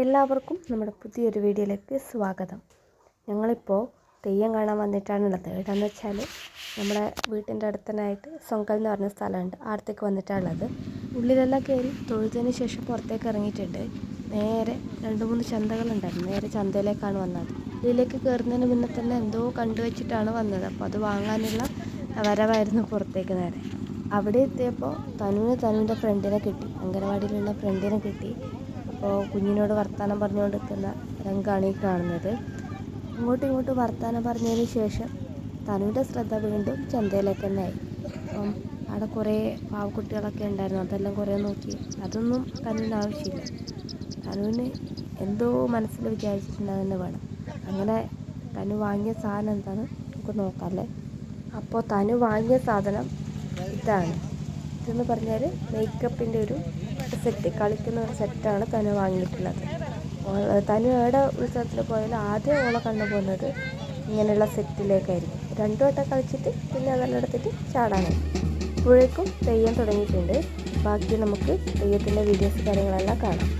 എല്ലാവർക്കും നമ്മുടെ പുതിയൊരു വീഡിയോയിലേക്ക് സ്വാഗതം. ഞങ്ങളിപ്പോൾ തെയ്യം കാണാൻ വന്നിട്ടാണുള്ളത്. എവിടെയെന്ന് വെച്ചാൽ നമ്മുടെ വീട്ടിൻ്റെ അടുത്തനായിട്ട് സൊങ്കൽ എന്ന് പറഞ്ഞ സ്ഥലമുണ്ട്. അടുത്തേക്ക് വന്നിട്ടാണുള്ളത്. ഉള്ളിലെല്ലാം കയറി തൊഴുതിന് ശേഷം പുറത്തേക്ക് ഇറങ്ങിയിട്ടുണ്ട്. നേരെ 2-3 ചന്തകളുണ്ടായിരുന്നു. നേരെ ചന്തയിലേക്കാണ് വന്നത്. ഇതിലേക്ക് കയറുന്നതിന് മുന്നേ തന്നെ എന്തോ കണ്ടുവച്ചിട്ടാണ് വന്നത്. അപ്പോൾ അത് വാങ്ങാനുള്ള വരവായിരുന്നു പുറത്തേക്ക്. നേരെ അവിടെ എത്തിയപ്പോൾ തനുവിൻ്റെ ഫ്രണ്ടിനെ കിട്ടി. അംഗനവാടിയിലുള്ള ഫ്രണ്ടിനെ കിട്ടി. അപ്പോൾ കുഞ്ഞിനോട് വർത്തമാനം പറഞ്ഞുകൊണ്ടിരിക്കുന്ന രംഗമാണ് ഈ കാണുന്നത്. ഇങ്ങോട്ടും വർത്തമാനം പറഞ്ഞതിന് ശേഷം തനുവിൻ്റെ ശ്രദ്ധ വീണ്ടും ചന്തയിലേക്ക് തന്നെ ആയി. അപ്പം അവിടെ കുറേ പാവക്കുട്ടികളൊക്കെ ഉണ്ടായിരുന്നു. അതെല്ലാം കുറേ നോക്കി. അതൊന്നും തനുവിന് ആവശ്യമില്ല. തനുവിന് എന്തോ മനസ്സിൽ വിചാരിച്ചിട്ടുണ്ടെന്ന് വേണം. അങ്ങനെ തനു വാങ്ങിയ സാധനം എന്താണെന്ന് നമുക്ക് നോക്കാമല്ലേ. അപ്പോൾ തനു വാങ്ങിയ സാധനം ഇതാണ്. ഇതെന്ന് പറഞ്ഞാൽ മേക്കപ്പിൻ്റെ ഒരു സെറ്റ്, കളിക്കുന്ന ഒരു സെറ്റാണ് തനു വാങ്ങിയിട്ടുള്ളത്. തനു എവിടെ ഉത്സവത്തിൽ പോയാലും ആദ്യം ഓളെ കണ്ടു പോകുന്നത് ഇങ്ങനെയുള്ള സെറ്റിലേക്കായിരിക്കും. 2 വട്ടം കളിച്ചിട്ട് പിന്നെ അതെല്ലാം എടുത്തിട്ട് ചാടാനായി. ഇപ്പോഴേക്കും തെയ്യം തുടങ്ങിയിട്ടുണ്ട്. ബാക്കി നമുക്ക് തെയ്യത്തിൻ്റെ വീഡിയോസ് കാര്യങ്ങളെല്ലാം കാണാം.